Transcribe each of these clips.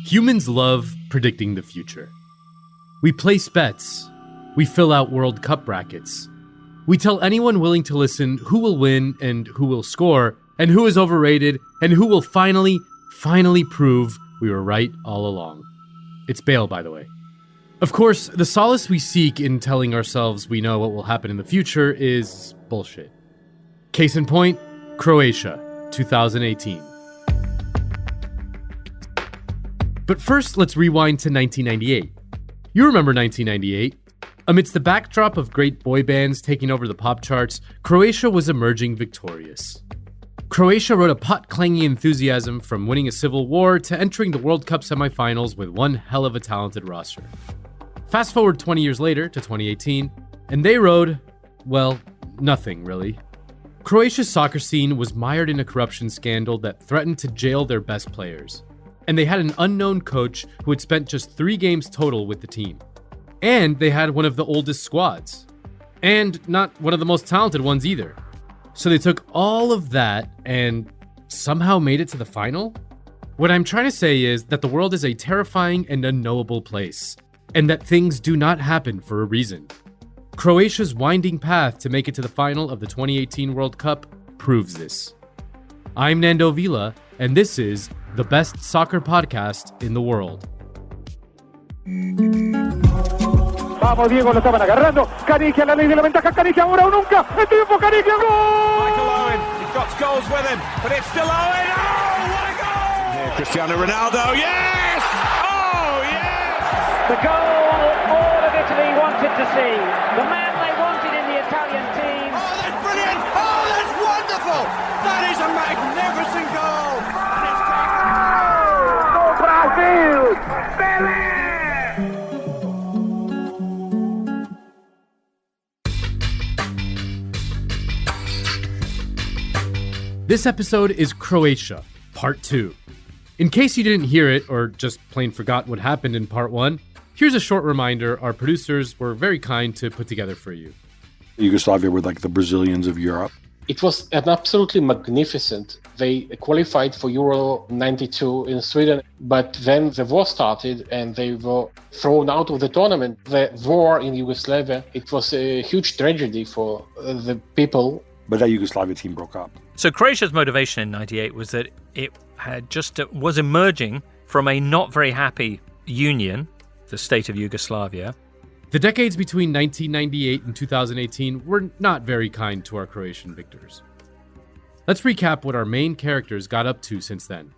Humans love predicting the future. We place bets. We fill out World Cup brackets. We tell anyone willing to listen who will win and who will score and who is overrated and who will finally prove we were right all along. It's Bale, by the way. Of course, the solace we seek in telling ourselves we know what will happen in the future is bullshit. Case in point, Croatia, 2018. But first, let's rewind to 1998. You remember 1998. Amidst the backdrop of great boy bands taking over the pop charts, Croatia was emerging victorious. Croatia rode a pot-clanging enthusiasm from winning a civil war to entering the World Cup semifinals with one hell of a talented roster. Fast forward 20 years later to 2018, and they rode, well, nothing really. Croatia's soccer scene was mired in a corruption scandal that threatened to jail their best players. And they had an unknown coach who had spent just 3 games total with the team. And they had one of the oldest squads. And not one of the most talented ones either. So they took all of that and somehow made it to the final? What I'm trying to say is that the world is a terrifying and unknowable place, and that things do not happen for a reason. Croatia's winding path to make it to the final of the 2018 World Cup proves this. I'm Nando Vila, and this is the best soccer podcast in the world. Vamos, Diego, lo estaban agarrando. Canigia, la ley de la ventaja. Canigia, ahora o nunca. El triunfo, Canigia, gol! Michael Owen, he's got goals with him, but it's still Owen. Oh, what a goal! Yeah, Cristiano Ronaldo, yes! Oh, yes! The goal all of Italy wanted to see. The man they wanted in the Italian team. Oh, that's brilliant! Oh, that's wonderful! That is a magnificent goal! Go Brazil! Pelé! This episode is Croatia, Part 2. In case you didn't hear it or just plain forgot what happened in Part 1, here's a short reminder our producers were very kind to put together for you. Yugoslavia were like the Brazilians of Europe. It was an absolutely magnificent. They qualified for Euro 92 in Sweden, but then the war started and they were thrown out of the tournament. The war in Yugoslavia, it was a huge tragedy for the people. But that Yugoslavia team broke up. So Croatia's motivation in 98 was that it had was emerging from a not very happy union, the state of Yugoslavia. The decades between 1998 and 2018 were not very kind to our Croatian victors. Let's recap what our main characters got up to since then.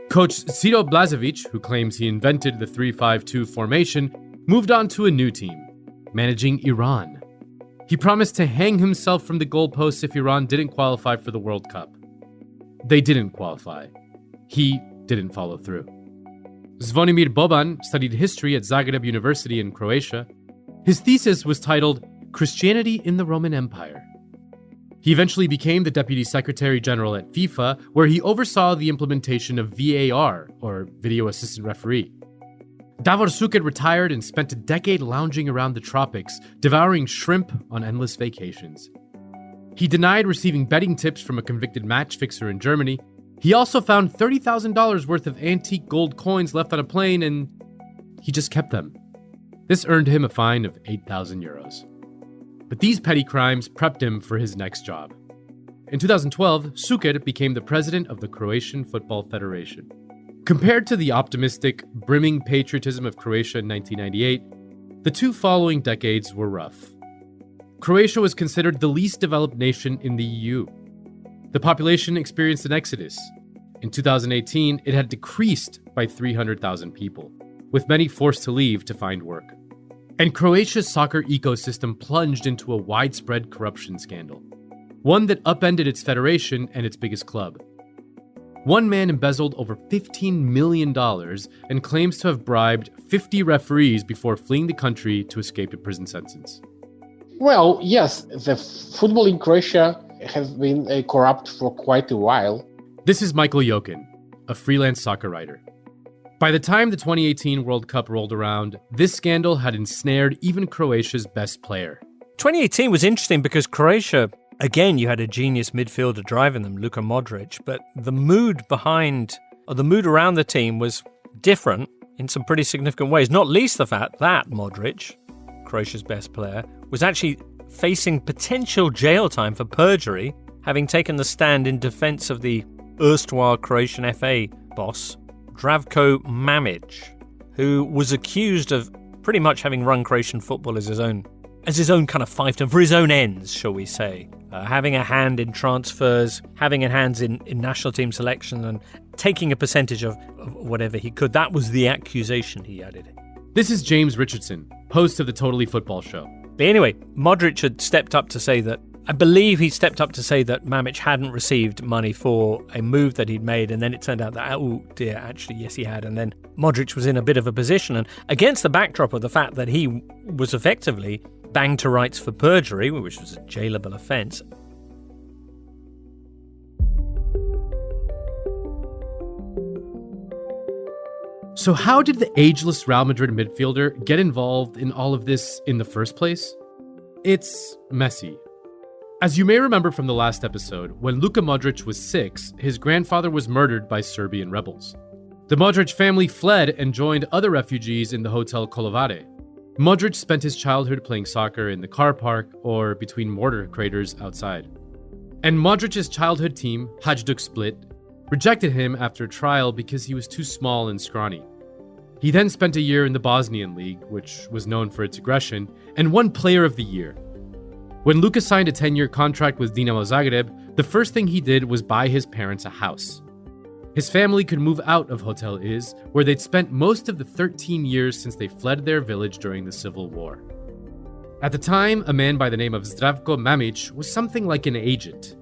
Coach Ciro Blažević, who claims he invented the 3-5-2 formation, moved on to a new team, managing Iran. He promised to hang himself from the goalposts if Iran didn't qualify for the World Cup. They didn't qualify. He didn't follow through. Zvonimir Boban studied history at Zagreb University in Croatia. His thesis was titled Christianity in the Roman Empire. He eventually became the Deputy Secretary General at FIFA, where he oversaw the implementation of VAR, or Video Assistant Referee. Davor Šuker retired and spent a decade lounging around the tropics, devouring shrimp on endless vacations. He denied receiving betting tips from a convicted match fixer in Germany. He also found $30,000 worth of antique gold coins left on a plane, and he just kept them. This earned him a fine of 8,000 euros. But these petty crimes prepped him for his next job. In 2012, Šuker became the president of the Croatian Football Federation. Compared to the optimistic, brimming patriotism of Croatia in 1998, the 2 following decades were rough. Croatia was considered the least developed nation in the EU. The population experienced an exodus. In 2018, it had decreased by 300,000 people, with many forced to leave to find work. And Croatia's soccer ecosystem plunged into a widespread corruption scandal, one that upended its federation and its biggest club. One man embezzled over $15 million and claims to have bribed 50 referees before fleeing the country to escape a prison sentence. Well, yes, the football in Croatia has been corrupt for quite a while. This is Michael Jokin, a freelance soccer writer. By the time the 2018 World Cup rolled around, this scandal had ensnared even Croatia's best player. 2018 was interesting because Croatia Again, you had a genius midfielder driving them, Luka Modric, but the mood around the team was different in some pretty significant ways, not least the fact that Modric, Croatia's best player, was actually facing potential jail time for perjury, having taken the stand in defence of the erstwhile Croatian FA boss, Zdravko Mamic, who was accused of pretty much having run Croatian football as his own kind of fiefdom, for his own ends, shall we say. Having a hand in transfers, having a hand in national team selection, and taking a percentage of whatever he could. That was the accusation he added. This is James Richardson, host of the Totally Football Show. But anyway, Modric had stepped up to say that, I believe he stepped up to say that Mamic hadn't received money for a move that he'd made, and then it turned out that, oh dear, actually, yes, he had. And then Modric was in a bit of a position, and against the backdrop of the fact that he was effectively banged to rights for perjury, which was a jailable offence. So how did the ageless Real Madrid midfielder get involved in all of this in the first place? It's messy. As you may remember from the last episode, when Luka Modric was 6, his grandfather was murdered by Serbian rebels. The Modric family fled and joined other refugees in the Hotel Kolovare. Modric spent his childhood playing soccer in the car park or between mortar craters outside. And Modric's childhood team, Hajduk Split, rejected him after trial because he was too small and scrawny. He then spent a year in the Bosnian League, which was known for its aggression, and won Player of the Year. When Luka signed a 10-year contract with Dinamo Zagreb, the first thing he did was buy his parents a house. His family could move out of Hotel Iz, where they'd spent most of the 13 years since they fled their village during the Civil War. At the time, a man by the name of Zdravko Mamic was something like an agent.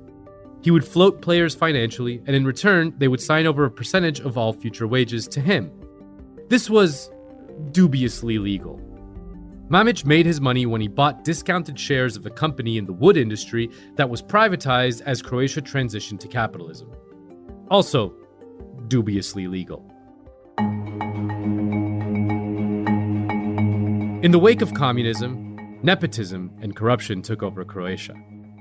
He would float players financially, and in return, they would sign over a percentage of all future wages to him. This was dubiously legal. Mamic made his money when he bought discounted shares of a company in the wood industry that was privatized as Croatia transitioned to capitalism. Also, dubiously legal. In the wake of communism, nepotism and corruption took over Croatia.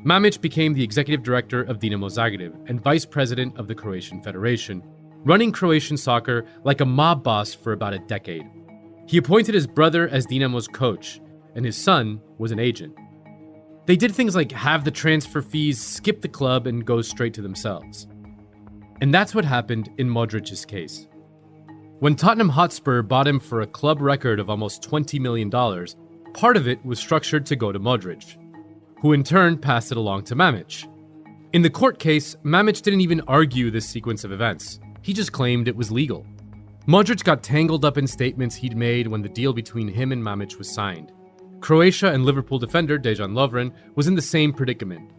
Mamic became the executive director of Dinamo Zagreb and vice president of the Croatian Federation, running Croatian soccer like a mob boss for about a decade. He appointed his brother as Dinamo's coach, and his son was an agent. They did things like have the transfer fees skip the club and go straight to themselves. And that's what happened in Modric's case. When Tottenham Hotspur bought him for a club record of almost $20 million, part of it was structured to go to Modric, who in turn passed it along to Mamic. In the court case, Mamic didn't even argue this sequence of events. He just claimed it was legal. Modric got tangled up in statements he'd made when the deal between him and Mamic was signed. Croatia and Liverpool defender Dejan Lovren was in the same predicament.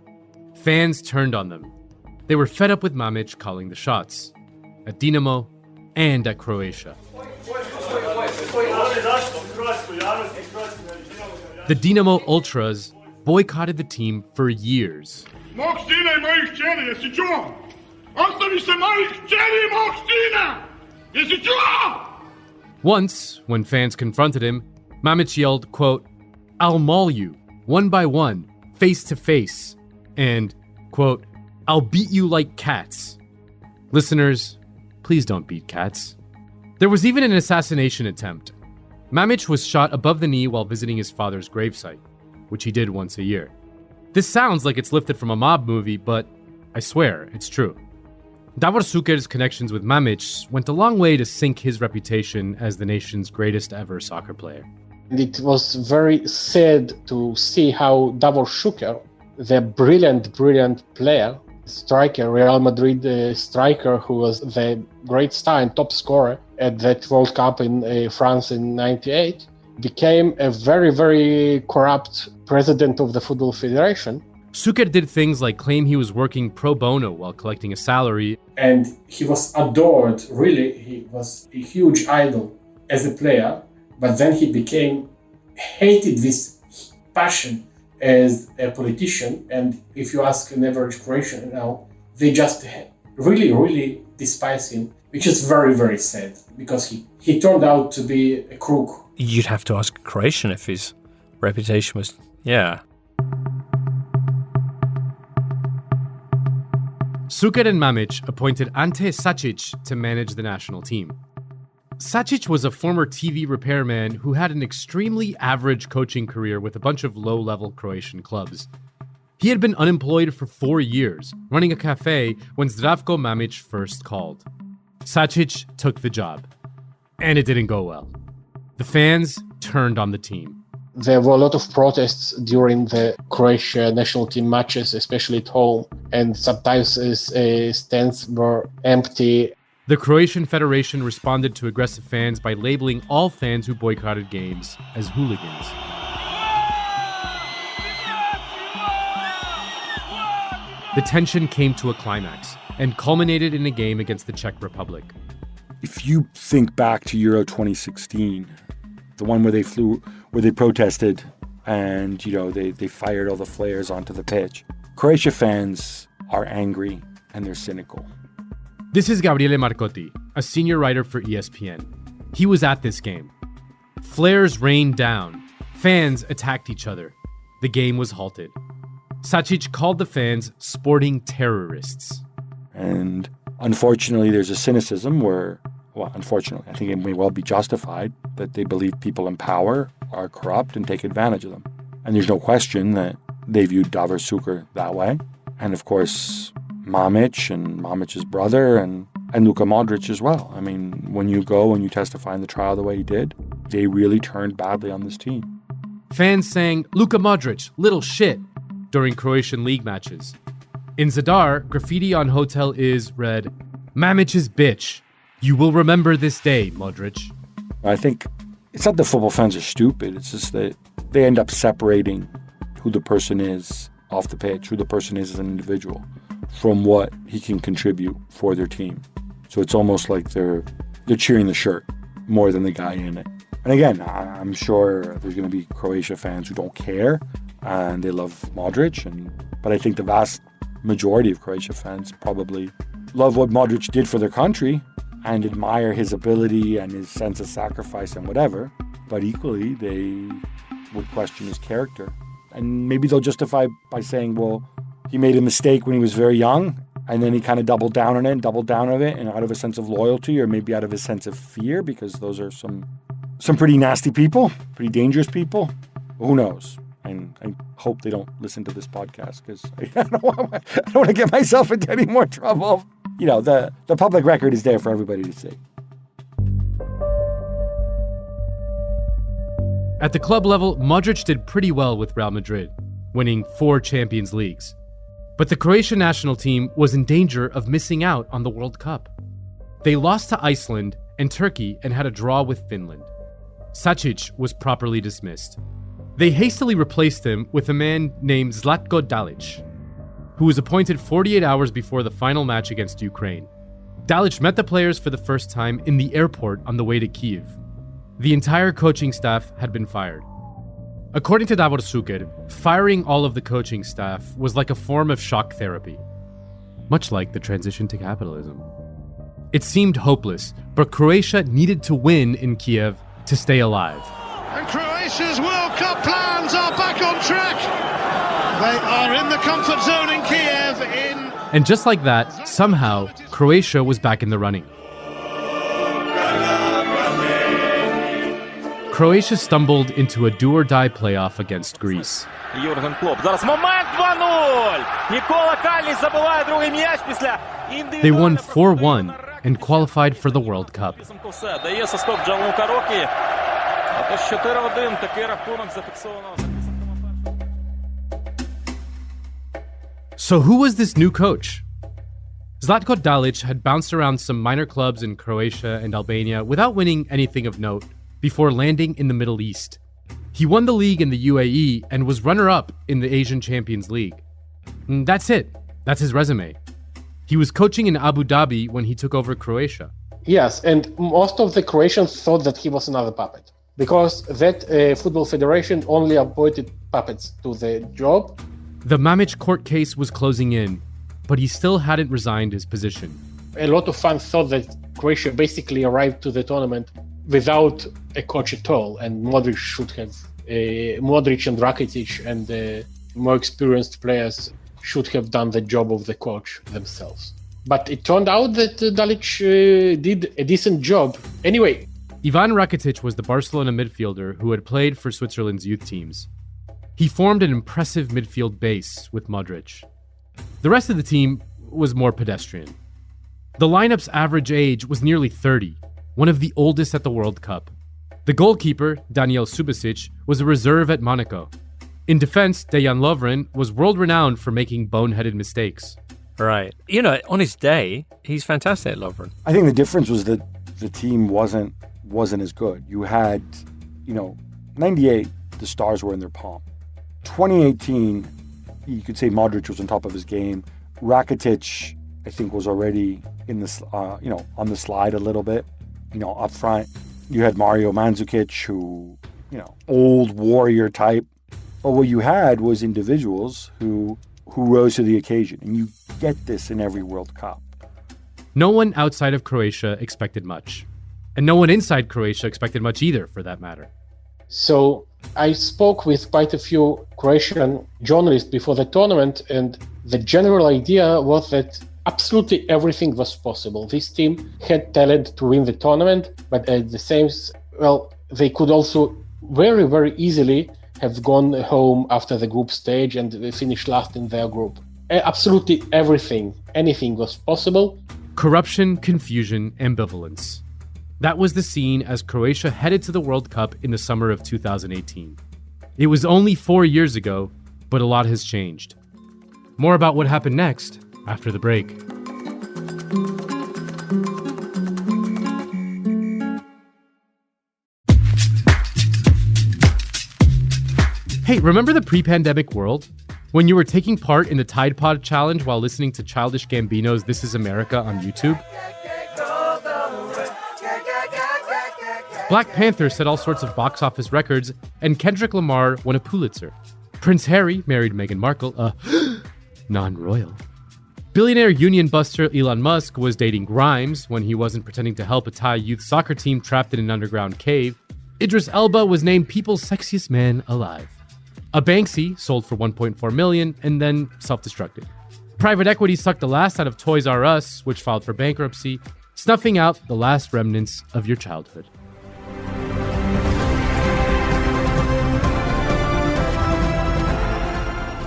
Fans turned on them. They were fed up with Mamic calling the shots, at Dinamo and at Croatia. The Dinamo Ultras boycotted the team for years. Once, when fans confronted him, Mamic yelled, quote, "I'll maul you, one by one, face to face," and, quote, "I'll beat you like cats." Listeners, please don't beat cats. There was even an assassination attempt. Mamic was shot above the knee while visiting his father's gravesite, which he did once a year. This sounds like it's lifted from a mob movie, but I swear, it's true. Davor Šuker's connections with Mamic went a long way to sink his reputation as the nation's greatest ever soccer player. It was very sad to see how Davor Šuker, the brilliant player, striker, Real Madrid striker, who was the great star and top scorer at that World Cup in France in '98, became a very, very corrupt president of the Football Federation. Šuker did things like claim he was working pro bono while collecting a salary. And he was adored, really, he was a huge idol as a player, but then he hated this passion as a politician. And if you ask an average Croatian now, they just really, really despise him, which is very, very sad, because he turned out to be a crook. You'd have to ask a Croatian if his reputation was, yeah. Suker and Mamić appointed Ante Sačić to manage the national team. Sačić was a former TV repairman who had an extremely average coaching career with a bunch of low-level Croatian clubs. He had been unemployed for 4 years, running a cafe when Zdravko Mamić first called. Sačić took the job, and it didn't go well. The fans turned on the team. There were a lot of protests during the Croatia national team matches, especially at home, and sometimes stands were empty. The Croatian Federation responded to aggressive fans by labeling all fans who boycotted games as hooligans. The tension came to a climax and culminated in a game against the Czech Republic. If you think back to Euro 2016, the one where they protested and, they fired all the flares onto the pitch. Croatia fans are angry and they're cynical. This is Gabriele Marcotti, a senior writer for ESPN. He was at this game. Flares rained down. Fans attacked each other. The game was halted. Sačić called the fans sporting terrorists. And unfortunately, there's a cynicism where, unfortunately, I think it may well be justified that they believe people in power are corrupt and take advantage of them. And there's no question that they viewed Davor Suker that way. And of course, Mamić and Mamic's brother and Luka Modric as well. I mean, when you go and you testify in the trial the way he did, they really turned badly on this team. Fans sang, "Luka Modric, little shit," during Croatian league matches. In Zadar, graffiti on Hotel Is read, "Mamic's bitch. You will remember this day, Modric." I think it's not that football fans are stupid. It's just that they end up separating who the person is off the pitch, who the person is as an individual, from what he can contribute for their team. So it's almost like they're cheering the shirt more than the guy in it. And again, I'm sure there's going to be Croatia fans who don't care and they love Modric. But I think the vast majority of Croatia fans probably love what Modric did for their country and admire his ability and his sense of sacrifice and whatever. But equally, they would question his character. And maybe they'll justify by saying, well, he made a mistake when he was very young, and then he kind of doubled down on it, and out of a sense of loyalty or maybe out of a sense of fear, because those are some pretty nasty people, pretty dangerous people. Who knows? And I hope they don't listen to this podcast because I don't want to get myself into any more trouble. The public record is there for everybody to see. At the club level, Modric did pretty well with Real Madrid, winning 4 Champions Leagues. But the Croatian national team was in danger of missing out on the World Cup. They lost to Iceland and Turkey and had a draw with Finland. Sačić was properly dismissed. They hastily replaced him with a man named Zlatko Dalic, who was appointed 48 hours before the final match against Ukraine. Dalic met the players for the first time in the airport on the way to Kyiv. The entire coaching staff had been fired. According to Davor Suker, firing all of the coaching staff was like a form of shock therapy, much like the transition to capitalism. It seemed hopeless, but Croatia needed to win in Kyiv to stay alive. And Croatia's World Cup plans are back on track. They are in the comfort zone in Kyiv. And just like that, somehow, Croatia was back in the running. Croatia stumbled into a do-or-die playoff against Greece. Юрген Клоп. Зараз момент 2-0. Нікола Калніч забиває другий м'яч після індивідуального. They won 4-1 and qualified for the World Cup. Дає свисток Джанлука Рокі. А то 4-1 такий рахунок зафіксовано. So who was this new coach? Zlatko Dalic had bounced around some minor clubs in Croatia and Albania without winning anything of note before landing in the Middle East. He won the league in the UAE and was runner-up in the Asian Champions League. And that's it. That's his resume. He was coaching in Abu Dhabi when he took over Croatia. Yes, and most of the Croatians thought that he was another puppet because that football federation only appointed puppets to the job. The Mamić court case was closing in, but he still hadn't resigned his position. A lot of fans thought that Croatia basically arrived to the tournament without a coach at all, and Modric should have Modric and Rakitic and more experienced players should have done the job of the coach themselves. But it turned out that Dalic did a decent job. Anyway, Ivan Rakitic was the Barcelona midfielder who had played for Switzerland's youth teams. He formed an impressive midfield base with Modric. The rest of the team was more pedestrian. The lineup's average age was nearly 30, one of the oldest at the World Cup. The goalkeeper, Daniel Subasic, was a reserve at Monaco. In defense, Dejan Lovren was world-renowned for making boneheaded mistakes. Right. You know, on his day, he's fantastic, Lovren. I think the difference was that the team wasn't as good. You had, 98, the stars were in their pomp. 2018, you could say Modric was on top of his game. Rakitic, I think, was already in this, on the slide a little bit. Up front, you had Mario Mandzukic, who, old warrior type. But what you had was individuals who rose to the occasion. And you get this in every World Cup. No one outside of Croatia expected much. And no one inside Croatia expected much either, for that matter. So I spoke with quite a few Croatian journalists before the tournament, and the general idea was that absolutely everything was possible. This team had talent to win the tournament, but at the same, they could also very, very easily have gone home after the group stage and finished last in their group. Absolutely anything was possible. Corruption, confusion, ambivalence. That was the scene as Croatia headed to the World Cup in the summer of 2018. It was only 4 years ago, but a lot has changed. More about what happened next after the break. Hey, remember the pre-pandemic world? When you were taking part in the Tide Pod Challenge while listening to Childish Gambino's This Is America on YouTube? Black Panther set all sorts of box office records, and Kendrick Lamar won a Pulitzer. Prince Harry married Meghan Markle, a non-royal. Billionaire union buster Elon Musk was dating Grimes when he wasn't pretending to help a Thai youth soccer team trapped in an underground cave. Idris Elba was named People's Sexiest Man Alive. A Banksy sold for $1.4 million and then self-destructed. Private equity sucked the last out of Toys R Us, which filed for bankruptcy, snuffing out the last remnants of your childhood.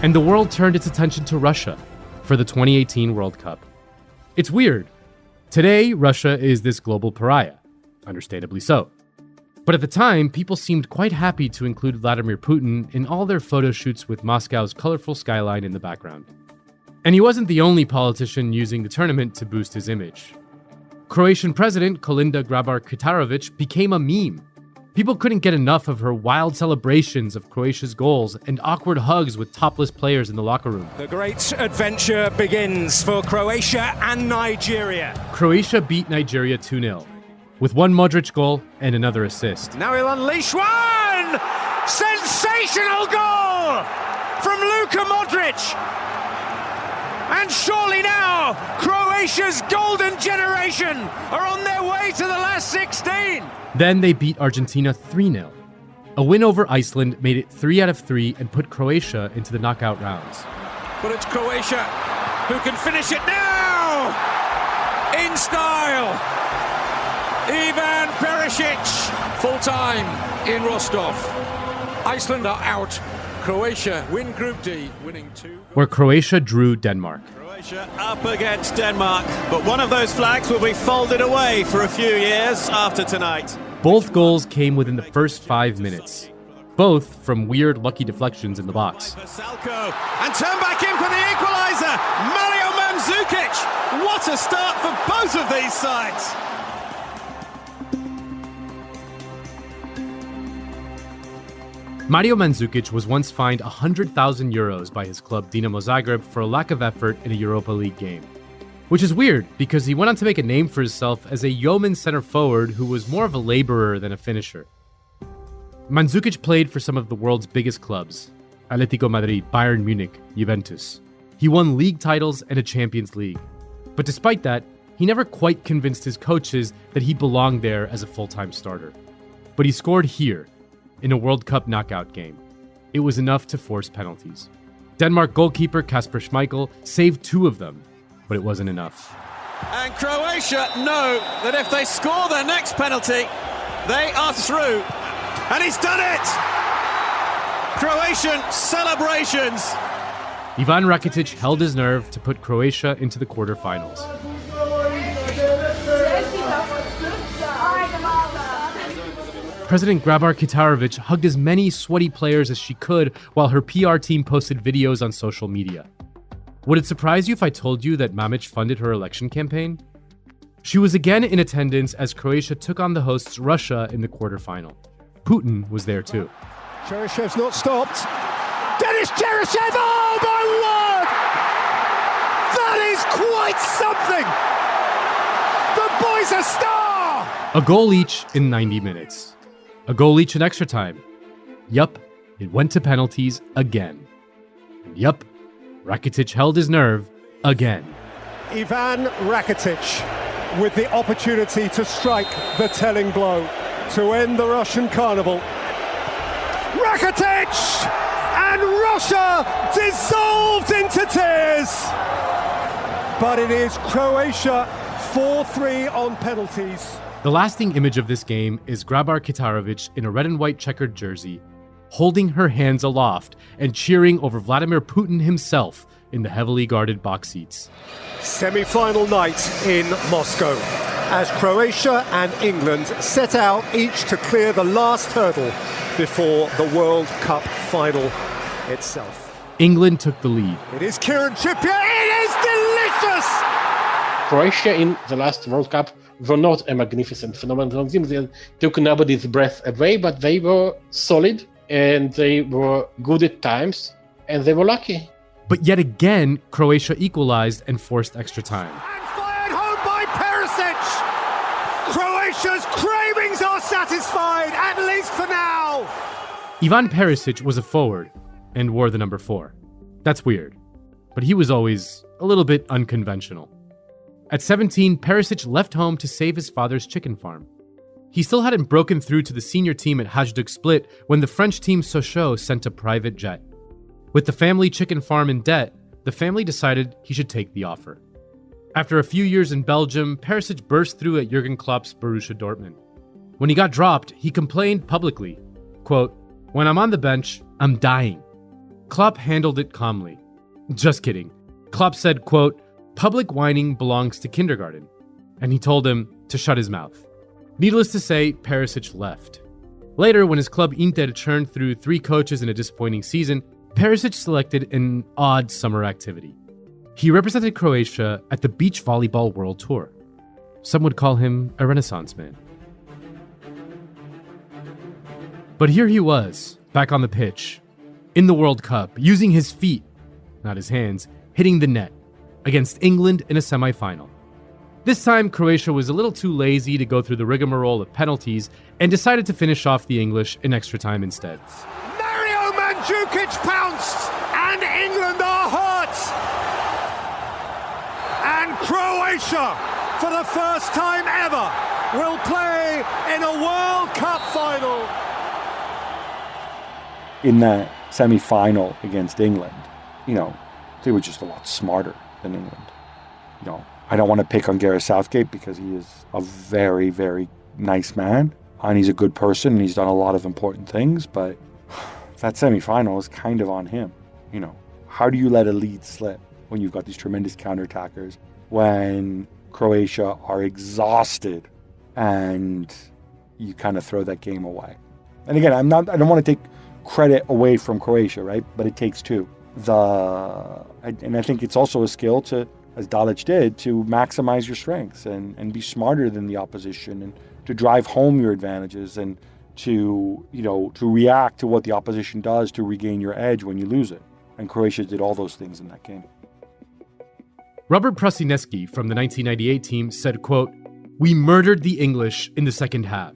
And the world turned its attention to Russia for the 2018 World Cup. It's weird. Today, Russia is this global pariah, understandably so. But at the time, people seemed quite happy to include Vladimir Putin in all their photo shoots with Moscow's colorful skyline in the background. And he wasn't the only politician using the tournament to boost his image. Croatian President Kolinda Grabar-Kitarović became a meme. People couldn't get enough of her wild celebrations of Croatia's goals and awkward hugs with topless players in the locker room. The great adventure begins for Croatia and Nigeria. Croatia beat Nigeria 2-0, with one Modric goal and another assist. Now he'll unleash one! Sensational goal from Luka Modric! And surely now, Croatia's golden generation are on their way to the last 16! Then they beat Argentina 3-0. A win over Iceland made it 3 out of 3 and put Croatia into the knockout rounds. But it's Croatia who can finish it now! In style! Ivan Perisic, full-time in Rostov. Iceland are out. Croatia win Group D, winning 2. Where Croatia drew Denmark. Croatia up against Denmark, but one of those flags will be folded away for a few years after tonight. Both goals came within the first 5 minutes, both from weird lucky deflections in the box. Salko, and turn back in for the equaliser, Mario Mandzukic. What a start for both of these sides. Mario Mandzukic was once fined €100,000 by his club Dinamo Zagreb for a lack of effort in a Europa League game. Which is weird, because he went on to make a name for himself as a yeoman center forward who was more of a laborer than a finisher. Mandzukic played for some of the world's biggest clubs: Atletico Madrid, Bayern Munich, Juventus. He won league titles and a Champions League. But despite that, he never quite convinced his coaches that he belonged there as a full-time starter. But he scored here, in a World Cup knockout game. It was enough to force penalties. Denmark goalkeeper Kasper Schmeichel saved 2 of them, but it wasn't enough. And Croatia know that if they score their next penalty, they are through. And he's done it! Croatian celebrations. Ivan Rakitic held his nerve to put Croatia into the quarterfinals. President Grabar Kitarović hugged as many sweaty players as she could while her PR team posted videos on social media. Would it surprise you if I told you that Mamić funded her election campaign? She was again in attendance as Croatia took on the hosts Russia in the quarterfinal. Putin was there too. Chereshev's not stopped. Denis Cheryshev, oh my word! That is quite something! The boy's a star! A goal each in 90 minutes. A goal each in extra time. Yup, it went to penalties again. And yup, Rakitic held his nerve again. Ivan Rakitic with the opportunity to strike the telling blow to end the Russian carnival. Rakitic! And Russia dissolved into tears! But it is Croatia 4-3 on penalties. The lasting image of this game is Grabar Kitarović in a red and white checkered jersey, holding her hands aloft and cheering over Vladimir Putin himself in the heavily guarded box seats. Semi-final night in Moscow, as Croatia and England set out each to clear the last hurdle before the World Cup final itself. England took the lead. It is Kieran Trippier, it is delicious! Croatia in the last World Cup were not a magnificent phenomenon. They took nobody's breath away, but they were solid and they were good at times and they were lucky. But yet again, Croatia equalized and forced extra time. And fired home by Perisic! Croatia's cravings are satisfied, at least for now! Ivan Perisic was a forward and wore the number 4. That's weird, but he was always a little bit unconventional. At 17, Perisic left home to save his father's chicken farm. He still hadn't broken through to the senior team at Hajduk Split when the French team Sochaux sent a private jet. With the family chicken farm in debt, the family decided he should take the offer. After a few years in Belgium, Perisic burst through at Jurgen Klopp's Borussia Dortmund. When he got dropped, he complained publicly, quote, "When I'm on the bench, I'm dying." Klopp handled it calmly. Just kidding. Klopp said, quote, "Public whining belongs to kindergarten," and he told him to shut his mouth. Needless to say, Perisic left. Later, when his club Inter churned through 3 coaches in a disappointing season, Perisic selected an odd summer activity. He represented Croatia at the Beach Volleyball World Tour. Some would call him a Renaissance man. But here he was, back on the pitch, in the World Cup, using his feet, not his hands, hitting the net, against England in a semi-final. This time, Croatia was a little too lazy to go through the rigmarole of penalties and decided to finish off the English in extra time instead. Mario Mandzukic pounced, and England are hurt! And Croatia, for the first time ever, will play in a World Cup final. In that semi-final against England, they were just a lot smarter than England. I don't want to pick on Gareth Southgate because he is a very, very nice man and he's a good person and he's done a lot of important things, but that semi-final is kind of on him. How do you let a lead slip when you've got these tremendous counter-attackers, when Croatia are exhausted and you kind of throw that game away? And again, I don't want to take credit away from Croatia, right? But it takes 2. And I think it's also a skill to, as Dalic did, to maximize your strengths and be smarter than the opposition and to drive home your advantages and to react to what the opposition does to regain your edge when you lose it. And Croatia did all those things in that game. Robert Prosinecki from the 1998 team said, quote, "We murdered the English in the second half."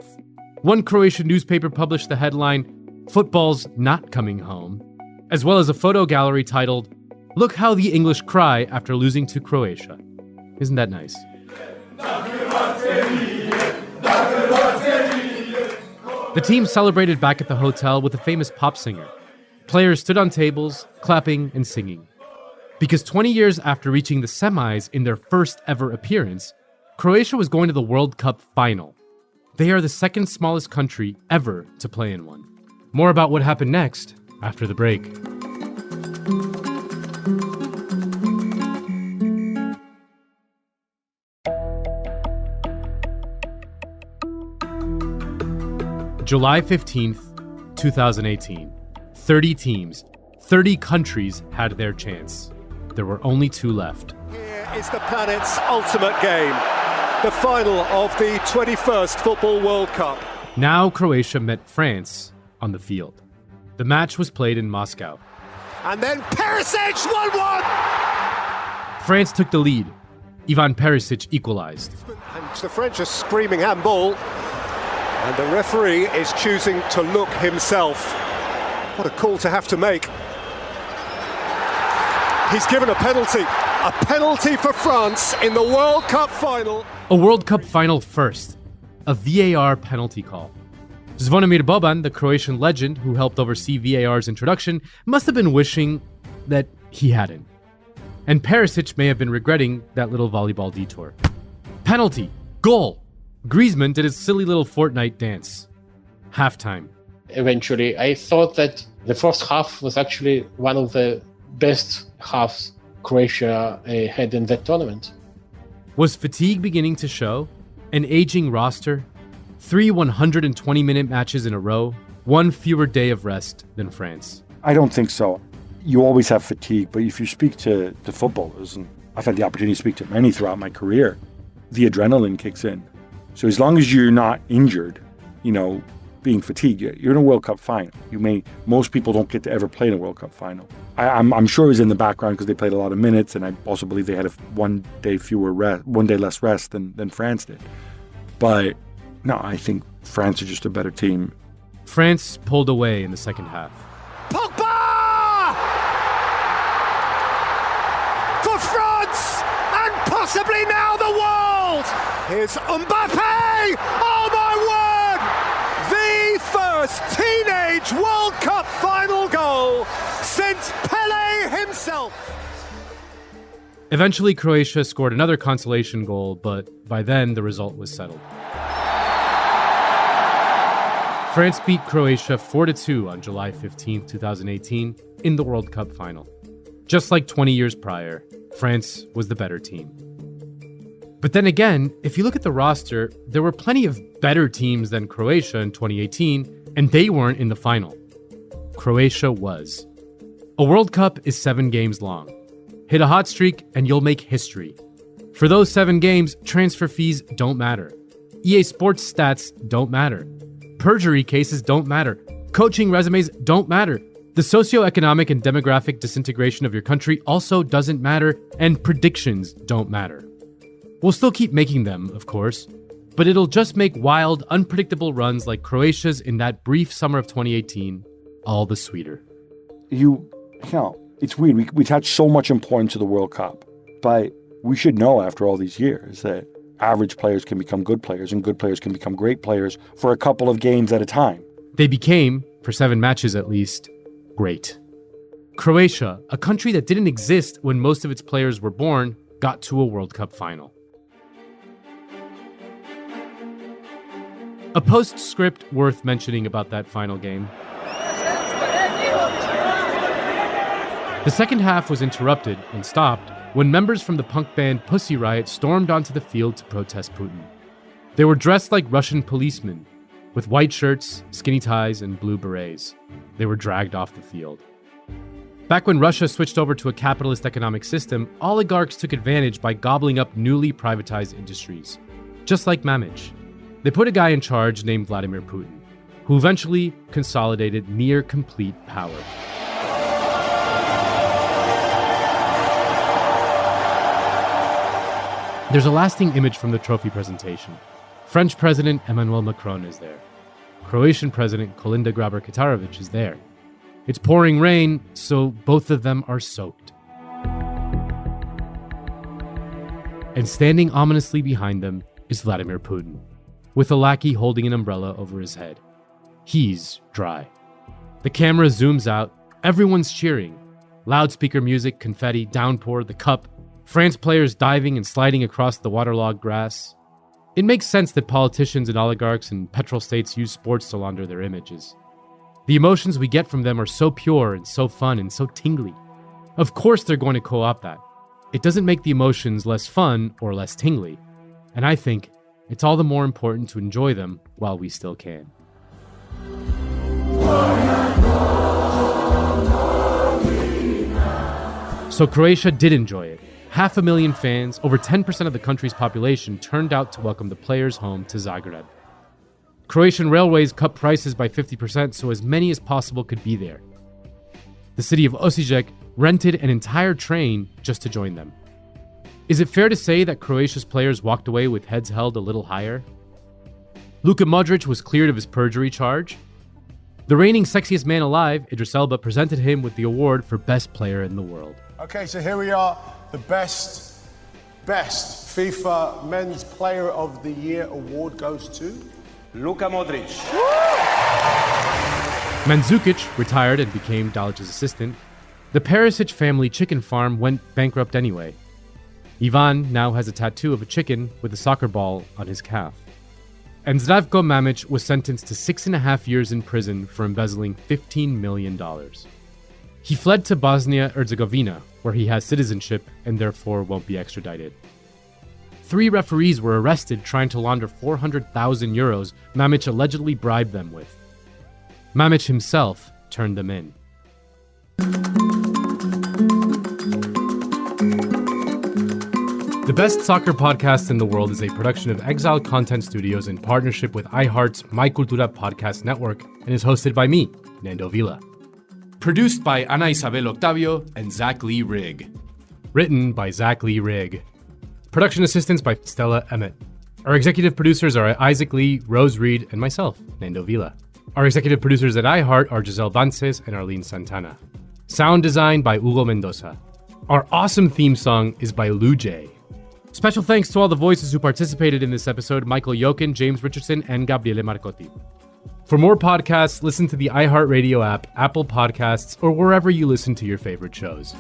One Croatian newspaper published the headline, "Football's not coming home," as well as a photo gallery titled, "Look how the English cry after losing to Croatia." Isn't that nice? The team celebrated back at the hotel with a famous pop singer. Players stood on tables, clapping and singing. Because 20 years after reaching the semis in their first ever appearance, Croatia was going to the World Cup final. They are the second smallest country ever to play in one. More about what happened next after the break. July 15th, 2018. 30 teams, 30 countries had their chance. There were only 2 left. Here is the planet's ultimate game, the final of the 21st Football World Cup. Now Croatia met France on the field. The match was played in Moscow. And then Perisic 1-1! France took the lead. Ivan Perisic equalized. And the French are screaming handball. And the referee is choosing to look himself. What a call to have to make. He's given a penalty for France in the World Cup final. A World Cup final first, a VAR penalty call. Zvonimir Boban, the Croatian legend who helped oversee VAR's introduction, must have been wishing that he hadn't. And Perisic may have been regretting that little volleyball detour. Penalty, goal. Griezmann did his silly little Fortnite dance. Halftime. Eventually, I thought that the first half was actually one of the best halves Croatia had in that tournament. Was fatigue beginning to show? An aging roster? 3 120-minute matches in a row? 1 fewer day of rest than France? I don't think so. You always have fatigue, but if you speak to footballers, and I've had the opportunity to speak to many throughout my career, the adrenaline kicks in. So as long as you're not injured, being fatigued, you're in a World Cup final. Most people don't get to ever play in a World Cup final. I'm sure it was in the background because they played a lot of minutes, and I also believe they had 1 day less rest than France did. But no, I think France are just a better team. France pulled away in the second half. Pogba! For France, and possibly now the world! Here's Mbappe! Oh my word! The first teenage World Cup final goal since Pelé himself. Eventually, Croatia scored another consolation goal, but by then the result was settled. France beat Croatia 4-2 on July 15, 2018, in the World Cup final. Just like 20 years prior, France was the better team. But then again, if you look at the roster, there were plenty of better teams than Croatia in 2018, and they weren't in the final. Croatia was. A World Cup is 7 games long. Hit a hot streak and you'll make history. For those 7 games, transfer fees don't matter. EA Sports stats don't matter. Perjury cases don't matter. Coaching resumes don't matter. The socioeconomic and demographic disintegration of your country also doesn't matter, and predictions don't matter. We'll still keep making them, of course, but it'll just make wild, unpredictable runs like Croatia's in that brief summer of 2018 all the sweeter. It's weird. We attach so much importance to the World Cup, but we should know after all these years that average players can become good players and good players can become great players for a couple of games at a time. They became, for 7 matches at least, great. Croatia, a country that didn't exist when most of its players were born, got to a World Cup final. A postscript worth mentioning about that final game. The second half was interrupted and stopped when members from the punk band Pussy Riot stormed onto the field to protest Putin. They were dressed like Russian policemen, with white shirts, skinny ties, and blue berets. They were dragged off the field. Back when Russia switched over to a capitalist economic system, oligarchs took advantage by gobbling up newly privatized industries. Just like Mamich. They put a guy in charge named Vladimir Putin, who eventually consolidated near complete power. There's a lasting image from the trophy presentation. French President Emmanuel Macron is there. Croatian President Kolinda Grabar-Kitarović is there. It's pouring rain, so both of them are soaked. And standing ominously behind them is Vladimir Putin, with a lackey holding an umbrella over his head. He's dry. The camera zooms out, Everyone's cheering. Loudspeaker music, confetti, downpour, the cup, France players diving and sliding across the waterlogged grass. It makes sense that politicians and oligarchs and petrol states use sports to launder their images. The emotions we get from them are so pure and so fun and so tingly. Of course they're going to co-opt that. It doesn't make the emotions less fun or less tingly. And I think it's all the more important to enjoy them while we still can. So Croatia did enjoy it. 500,000 fans, over 10% of the country's population, turned out to welcome the players home to Zagreb. Croatian Railways cut prices by 50% so as many as possible could be there. The city of Osijek rented an entire train just to join them. Is it fair to say that Croatia's players walked away with heads held a little higher? Luka Modric was cleared of his perjury charge. The reigning sexiest man alive, Idris Elba, presented him with the award for Best Player in the World. Okay, so here we are. The best FIFA Men's Player of the Year award goes to Luka Modric. Mandzukic retired and became Dalic's assistant. The Perisic family chicken farm went bankrupt anyway. Ivan now has a tattoo of a chicken with a soccer ball on his calf. And Zdravko Mamic was sentenced to 6.5 years in prison for embezzling $15 million. He fled to Bosnia-Herzegovina, where he has citizenship and therefore won't be extradited. 3 referees were arrested trying to launder 400,000 euros Mamic allegedly bribed them with. Mamic himself turned them in. The Best Soccer Podcast in the World is a production of Exile Content Studios in partnership with iHeart's My Cultura podcast network and is hosted by me, Nando Vila. Produced by Ana Isabel Octavio and Zach Lee Rigg. Written by Zach Lee Rigg. Production assistance by Stella Emmett. Our executive producers are Isaac Lee, Rose Reed, and myself, Nando Vila. Our executive producers at iHeart are Giselle Vances and Arlene Santana. Sound design by Hugo Mendoza. Our awesome theme song is by Lou J. Special thanks to all the voices who participated in this episode: Michael Yokin, James Richardson, and Gabriele Marcotti. For more podcasts, listen to the iHeartRadio app, Apple Podcasts, or wherever you listen to your favorite shows.